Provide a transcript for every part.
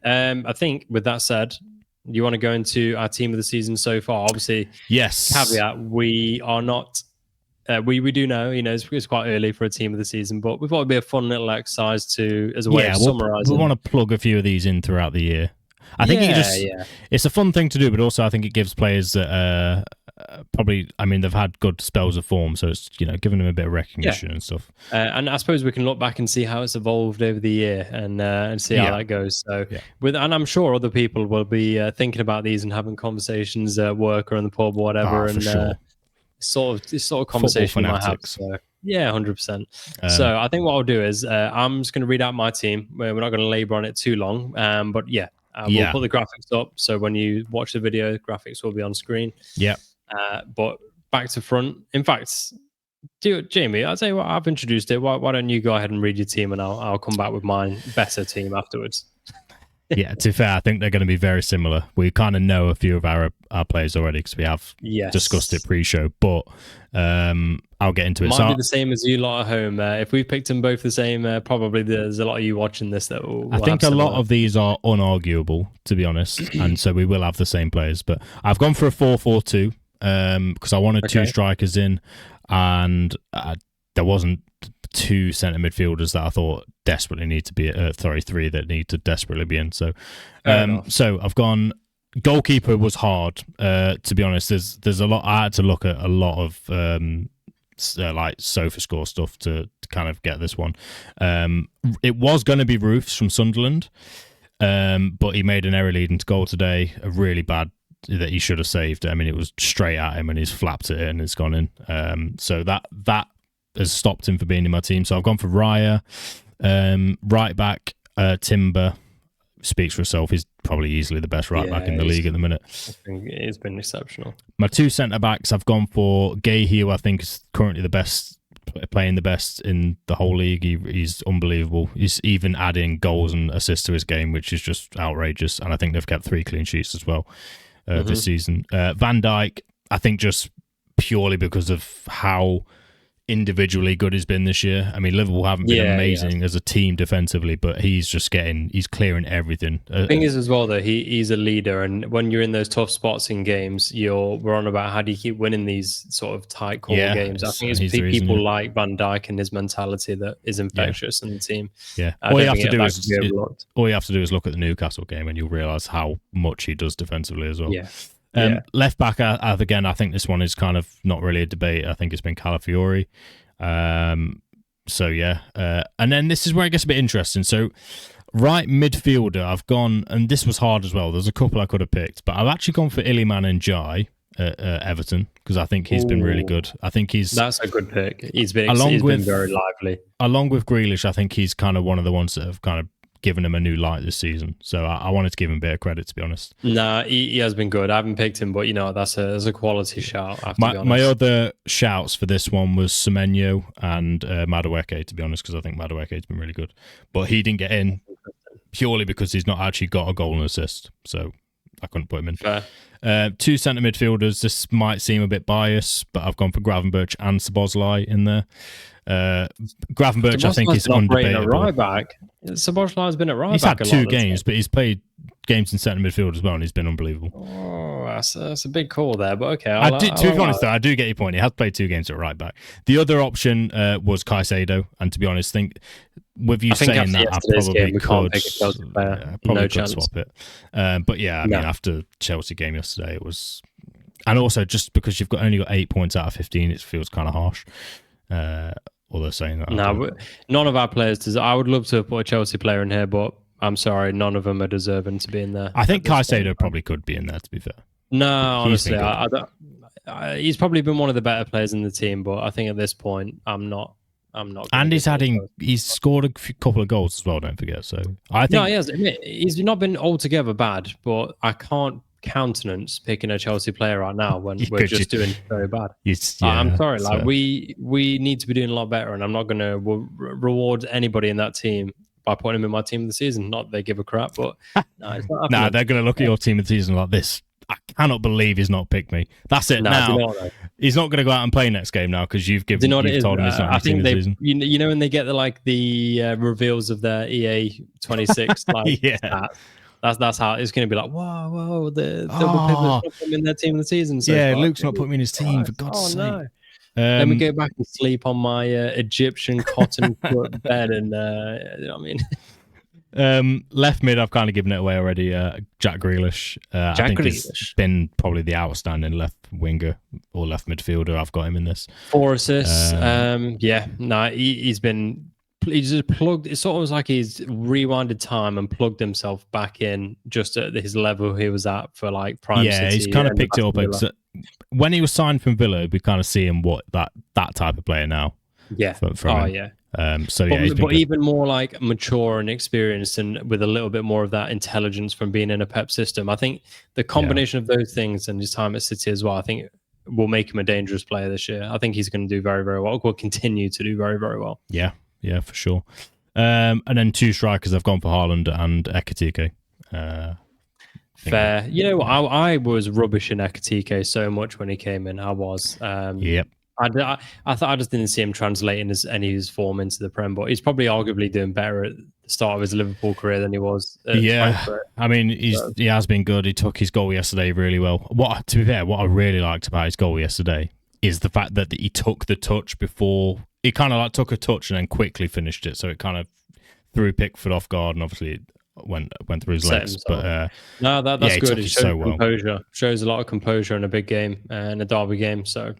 I think with that said, you want to go into our team of the season so far. Obviously, yes. Caveat: we are not. We do know, it's quite early for a team of the season, but we thought it'd be a fun little exercise as a way of summarising. We want to plug a few of these in throughout the year. I think it's a fun thing to do, but also I think it gives players that probably, they've had good spells of form, so it's giving them a bit of recognition and stuff. And I suppose we can look back and see how it's evolved over the year and see how that goes. So and I'm sure other people will be thinking about these and having conversations at work or in the pub or whatever. For sure. Sort of conversation we might have. So, 100%. So I think what I'll do is I'm just going to read out my team. We're not going to labor on it too long, but we'll put the graphics up. So when you watch the video, the graphics will be on screen. Yeah. But back to front. In fact, Jamie, I'll tell you what, I've introduced it. Why don't you go ahead and read your team, and I'll come back with my better team afterwards. Yeah, to be fair, I think they're going to be very similar. We kind of know a few of our players already because we have discussed it pre-show, but I'll get into it. Might be the same as you lot at home. If we picked them both the same, probably there's a lot of you watching this that will I think a lot of these are unarguable, to be honest, and so we will have the same players. But I've gone for a 4-4-2 because I wanted two strikers in, and there wasn't two centre midfielders that I thought desperately need to be three that need to desperately be in. So I've gone. Goalkeeper was hard, to be honest. There's a lot. I had to look at a lot of like SofaScore stuff to kind of get this one. It was going to be Roofs from Sunderland, but he made an error leading to goal today. A really bad that he should have saved. It was straight at him and he's flapped it and it's gone in. So that has stopped him from being in my team. So I've gone for Raya. Right back, Timber speaks for itself. He's probably easily the best right back in the league at the minute. I think he's been exceptional. My two centre backs, I've gone for Gahey, who I think is currently the best, playing the best in the whole league. He's unbelievable. He's even adding goals and assists to his game, which is just outrageous. And I think they've kept 3 clean sheets as well this season. Van Dijk, I think just purely because of how individually good he's been this year. Liverpool haven't been amazing as a team defensively, but he's clearing everything. The thing is as well that he's a leader, and when you're in those tough spots in games, we're on about how do you keep winning these sort of tight call games. I think it's people like Van Dijk and his mentality that is infectious in the team. Yeah, all you have to do is look at the Newcastle game and you'll realise how much he does defensively as well. Left back, again, I think this one is kind of not really a debate. I think it's been Calafiori. And then this is where it gets a bit interesting. So right midfielder, I've gone, and this was hard as well. There's a couple I could have picked, but I've actually gone for Iliman and Jai at Everton because I think he's been really good. I think that's a good pick. He's been very lively. Along with Grealish, I think he's kind of one of the ones that have kind of given him a new light this season. So I wanted to give him a bit of credit, to be honest. Nah, he has been good. I haven't picked him, but that's a quality shout. My other shouts for this one was Semenyo and Madueke, to be honest, because I think Madueke's been really good. But he didn't get in purely because he's not actually got a goal and assist. So I couldn't put him in. Fair. Two centre midfielders. This might seem a bit biased, but I've gone for Gravenberch and Szoboszlai in there. Gravenberch, I think, is undebatable. Right back. Szoboszlai's been at right back. He's had 2 games, but he's played games in centre midfield as well, and he's been unbelievable. Oh, that's a big call there, but okay. To be honest, though, I do get your point. He has played 2 games at right back. The other option was Caicedo, and to be honest, with you saying that, I probably could swap it. But after Chelsea game yesterday, it was, and also just because you've only got 8 points out of 15, it feels kind of harsh. Although saying that, none of our players deserve. I would love to have put a Chelsea player in here, but I'm sorry, none of them are deserving to be in there. I think Caicedo probably could be in there, to be fair. No, honestly, he's probably been one of the better players in the team, but I think at this point, I'm not. And he's scored a couple of goals as well. Don't forget. So I think he has. He's not been altogether bad, but I can't countenance picking a Chelsea player right now when we're just doing very bad. I'm sorry, we need to be doing a lot better, and I'm not going to reward anybody in that team by putting him in my team of the season. Not that they give a crap, but they're going to look at your team of the season like this. I cannot believe he's not picked me. That's it. Now he's not going to go out and play next game now because you've told him he's not in the team of the season. When they get the reveals of their EA 26 stats, That's how it's going to be like. Whoa! The double pivots not putting in their team of the season. So yeah, Luke's not putting me in his team for God's sake. No. Let me go back and sleep on my Egyptian cotton bed, and you know what I mean. Left mid, I've kind of given it away already. Jack Grealish. I think he's been probably the outstanding left winger or left midfielder. I've got him in this. 4 assists. He's been. He's just plugged. It's almost like he's rewinded time and plugged himself back in just at his level he was at for like prime. Yeah, he's kind of picked it up. When he was signed from Villa, we kind of see him that type of player now. Yeah. From yeah. But even more like mature and experienced, and with a little bit more of that intelligence from being in a Pep system. I think the combination of those things and his time at City as well, I think will make him a dangerous player this year. I think he's going to do very, very well. Will continue to do very, very well. Yeah, for sure. And then 2 strikers, I've gone for Haaland and Ekitike. Fair. You know, I was rubbish in Ekitike so much when he came in. I was. Yep. I thought I just didn't see him translating any of his form into the Prem, but he's probably arguably doing better at the start of his Liverpool career than he was at Frankfurt. I mean, he has been good. He took his goal yesterday really well. To be fair, what I really liked about his goal yesterday is the fact that he took the touch before. He kind of like took a touch and then quickly finished it, so it kind of threw Pickford off guard, and obviously it went through his legs. But that's good. It shows so composure. Well. Shows a lot of composure in a big game and a derby game. So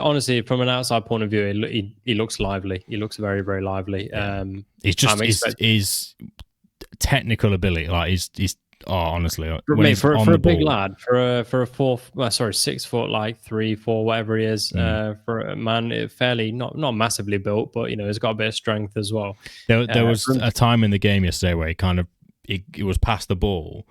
honestly, from an outside point of view, he looks lively. He looks very, very lively. Yeah. It's just his technical ability. Like he's honestly, for a big lad, for a 6 foot, like 3, 4, whatever he is, for a man fairly not massively built, but you know, he's got a bit of strength as well. There was a time in the game yesterday where he was past the ball,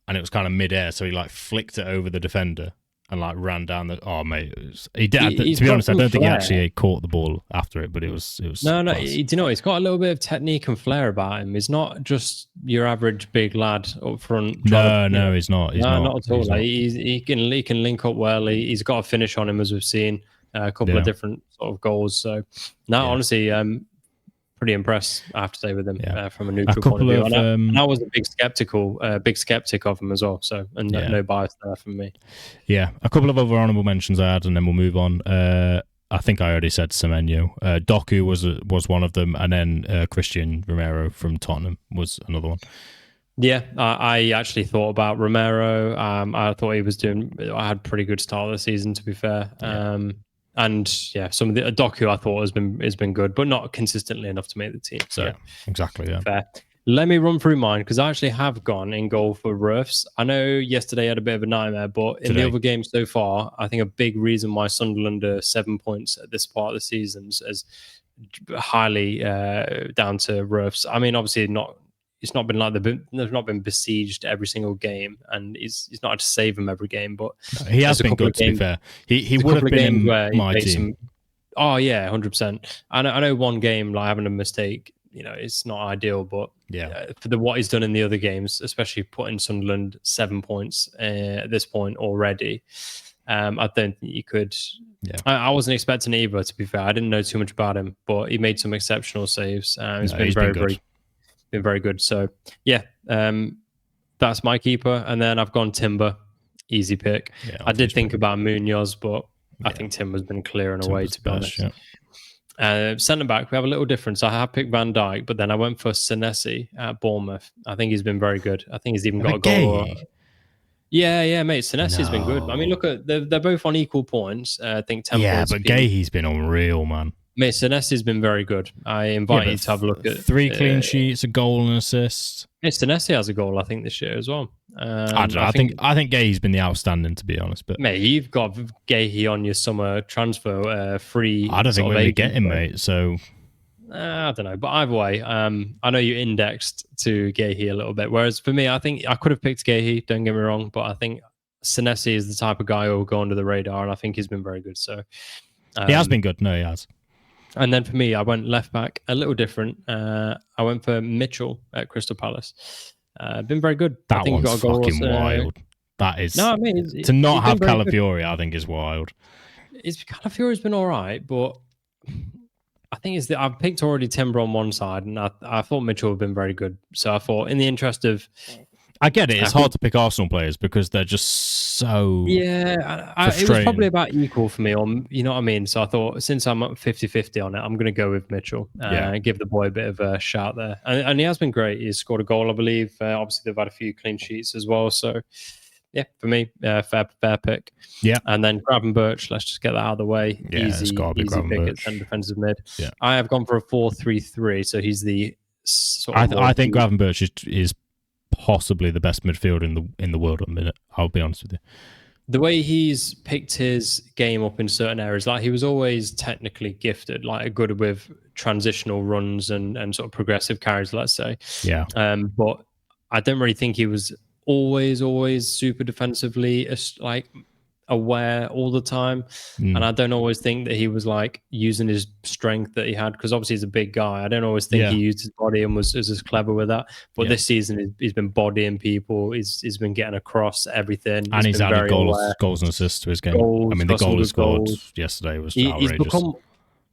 and it was kind of mid-air, so he like flicked it over the defender and like ran down the. Oh mate, to be honest, I don't think he actually caught the ball after it, but it was. No. Do you know he's got a little bit of technique and flair about him. He's not just your average big lad up front. No, he's not. Not at all. Like, he can link up well. He's got a finish on him, as we've seen a couple of different sort of goals. So honestly, pretty impressed, I have to say, with him from a neutral point of view. And I was a big skeptic of him as well. So, and no bias there from me. Yeah, a couple of other honourable mentions I had, and then we'll move on. I think I already said Semenyo. Doku was one of them, and then Christian Romero from Tottenham was another one. Yeah, I actually thought about Romero. I thought he was doing. I had a pretty good start of the season, to be fair. And some of the Doku I thought has been good, but not consistently enough to make the team. So exactly, fair. Let me run through mine, because I actually have gone in goal for Roofs. I know yesterday I had a bit of a nightmare, but in the other games so far, I think a big reason why Sunderland are 7 points at this part of the season is highly down to Roofs. I mean, obviously it's not been like they've not been besieged every single game, and he's not had to save them every game, but he has been good, to be fair. He would have been in my team. 100%. I know one game, like having a mistake, you know, it's not ideal, but for what he's done in the other games, especially putting Sunderland 7 points at this point already, I don't think you could. I wasn't expecting it either, to be fair. I didn't know too much about him, but he made some exceptional saves. He's been very good. So that's my keeper, and then I've gone Timber, easy pick. I did think about Munoz, but I think Timber's been clear and away, to be honest. Centre back, we have a little difference. I have picked Van Dijk, but then I went for Senesi at Bournemouth. I think he's been very good. I think he's even got a goal. Yeah, mate. Senesi's been good. I mean, look at they're both on equal points. I think 10 points. Yeah, but Gayhe's been unreal, man. Mate, Senesi's been very good. I invite you to have a look at 3 clean sheets, a goal and assist. Mate, Senesi has a goal, I think, this year as well. I don't know. I think Gayhe's been the outstanding, to be honest. But mate, you've got Gayhe on your summer transfer free. I don't think we're going to get him, mate. So I don't know, but either way, I know you indexed to Gayhe a little bit. Whereas for me, I think I could have picked Gayhe. Don't get me wrong, but I think Senesi is the type of guy who will go under the radar, and I think he's been very good. So he has been good. No, he has. And then for me, I went left back, a little different. I went for Mitchell at Crystal Palace. Been very good. That one's got a goal, fucking wild. That is. No, I mean, to not have Calafiori, I think, is wild. Calafiori's been all right, but I think I've picked already Timber on one side, and I thought Mitchell had been very good. So I thought, in the interest of I get it. It's hard to pick Arsenal players because they're just so it was probably about equal for me, or you know what I mean. So I thought since I'm 50-50 on it, I'm going to go with Mitchell and give the boy a bit of a shout there. And he has been great. He's scored a goal, I believe. Obviously, they've had a few clean sheets as well. So yeah, for me, fair pick. Yeah, and then Gravenberch. Let's just get that out of the way. Yeah, easy pick at 10 defensive mid. Yeah, I have gone for a 4-3-3. So he's the sort of I think Gravenberch is possibly the best midfielder in the world at the minute. I'll be honest with you. The way he's picked his game up in certain areas, like he was always technically gifted, like good with transitional runs and sort of progressive carries, let's say. Yeah. But I don't really think he was always super defensively like aware all the time, and I don't always think that he was like using his strength that he had, because obviously he's a big guy. I don't always think he used his body and was as clever with that, but this season he's been bodying people, he's been getting across everything, and he's added goals and assists to his game. The goal he scored yesterday was outrageous.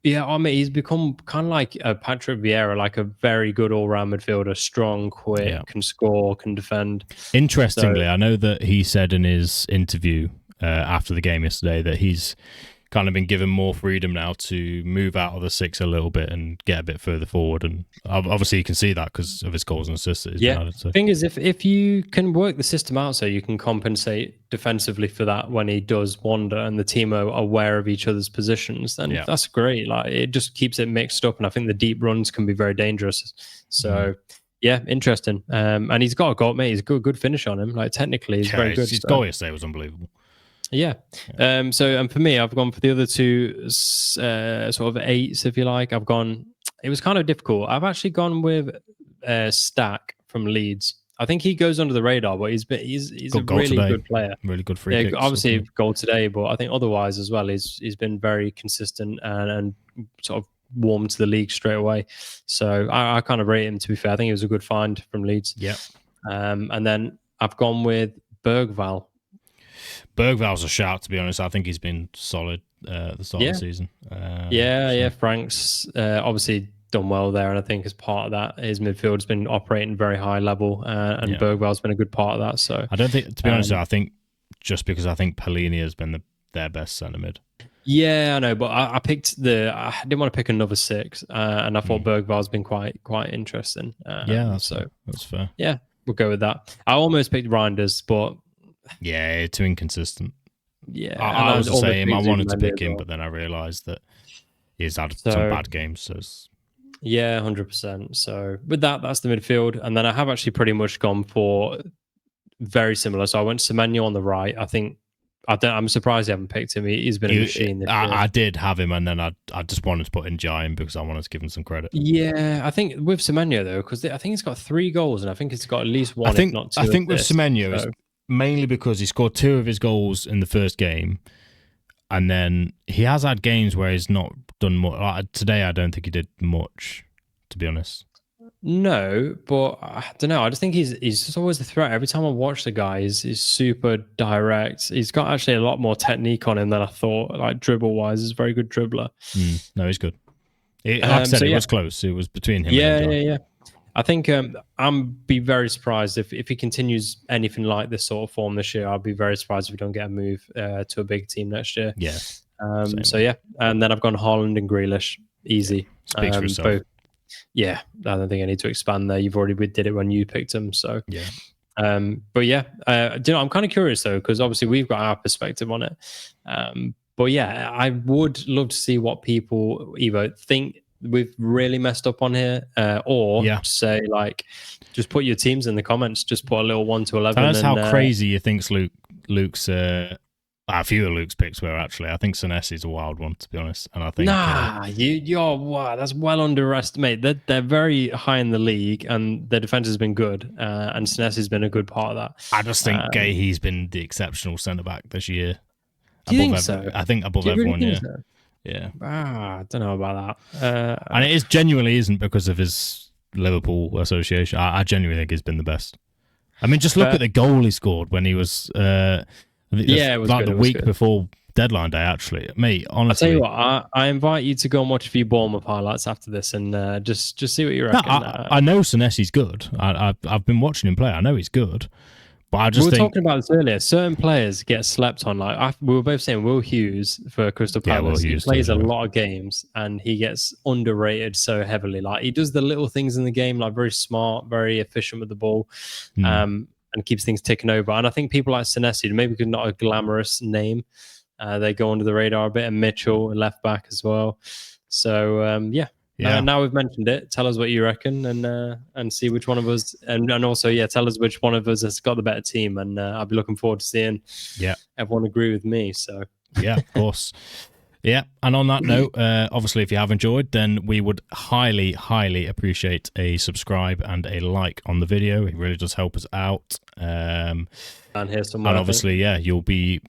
He's become kind of like a Patrick Vieira, like a very good all-round midfielder, strong, quick, can score, can defend. Interestingly, I know that he said in his interview after the game yesterday that he's kind of been given more freedom now to move out of the six a little bit and get a bit further forward, and obviously you can see that because of his goals and assists that he's been added. So. The thing is, if you can work the system out so you can compensate defensively for that when he does wander and the team are aware of each other's positions, then that's great. Like, it just keeps it mixed up, and I think the deep runs can be very dangerous. So yeah, interesting. And he's got a goal, mate. He's a good finish on him. Like, technically he's very good. His goal yesterday was unbelievable. Yeah. And for me, I've gone for the other two sort of eights, if you like. It was kind of difficult. I've actually gone with Stack from Leeds. I think he goes under the radar, but he's a really good player. Really good free kicks. Obviously goal today, but I think otherwise as well, he's been very consistent and sort of warmed to the league straight away. So I kind of rate him, to be fair. I think it was a good find from Leeds. Yeah. And then I've gone with Bergvall. Bergvall's a shout, to be honest. I think he's been solid at the start of the season. Frank's obviously done well there, and I think as part of that, his midfield's been operating very high level, and Bergvall's been a good part of that. So I don't think, to be honest, I think just because I think Palini has been their best centre mid. Yeah, I know, but I picked I didn't want to pick another six, and I thought Bergvall's been quite interesting. That's fair. Yeah, we'll go with that. I almost picked Reinders, but too inconsistent. Yeah, I was the same. I wanted to pick him, but then I realised that he's had some bad games. So 100%. So with that's the midfield, and then I have actually pretty much gone for very similar. So I went Semenyo on the right. I'm surprised I haven't picked him. He's been a machine this year. I did have him, and then I just wanted to put in Giant because I wanted to give him some credit. Yeah, I think with Semenyo though, because I think he's got 3 goals, and I think he's got at least one. If not two. I think with Semenyo, it's mainly because he scored 2 of his goals in the first game, and then he has had games where he's not done much. Like today, I don't think he did much, to be honest. No, but I don't know. I just think he's just always a threat. Every time I watch the guy, he's super direct. He's got actually a lot more technique on him than I thought. Like dribble-wise, he's a very good dribbler. No, he's good. Like I said, it was close. It was between him and John. Yeah. I think I'm be very surprised if he continues anything like this sort of form this year. I'll be very surprised if we don't get a move to a big team next year. Yeah. And then I've gone Haaland and Grealish. Easy. Speaks for yourself. Both. Yeah, I don't think I need to expand there. You've already did it when you picked them. So yeah. But yeah, I'm kind of curious though, because obviously we've got our perspective on it. But yeah, I would love to see what people either think we've really messed up on here, or say like, just put your teams in the comments. Just put a little 1 to 11. That's how crazy you think Luke's. A few of Luke's picks were actually. I think Senesi's a wild one, to be honest. And I think that's well underestimated. They're very high in the league, and their defense has been good. And Senesi's been a good part of that. I just think Gahey's been the exceptional centre back this year. Do you think so? I think above everyone. Really So? Yeah. I don't know about that. And it genuinely isn't because of his Liverpool association. I genuinely think he's been the best. I mean, just look at the goal he scored when he was. It was like good. The week before deadline day, actually. Mate, honestly. I'll tell you what, I invite you to go and watch a few Bournemouth highlights after this and just see what you reckon. No, I know Senesi's good. I've been watching him play. I know he's good. But I just we were talking about this earlier. Certain players get slept on. Like we were both saying, Will Hughes for Crystal Palace. He plays a lot of games and he gets underrated so heavily. Like he does the little things in the game, like very smart, very efficient with the ball, and keeps things ticking over. And I think people like Senesi, maybe because not a glamorous name, they go under the radar a bit. And Mitchell, left back as well. So yeah. Now we've mentioned it. Tell us what you reckon, and see which one of us, and also tell us which one of us has got the better team. And I'll be looking forward to seeing everyone agree with me. So yeah, of course. Yeah, and on that note, obviously, if you have enjoyed, then we would highly, highly appreciate a subscribe and a like on the video. It really does help us out. And here somewhere. And obviously, you'll be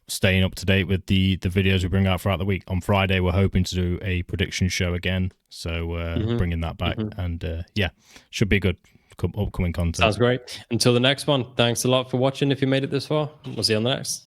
staying up to date with the videos we bring out throughout the week. On Friday, we're hoping to do a prediction show again, so bringing that back, and should be good upcoming content. Sounds great. Until the next one, thanks a lot for watching. If you made it this far, we'll see you on the next.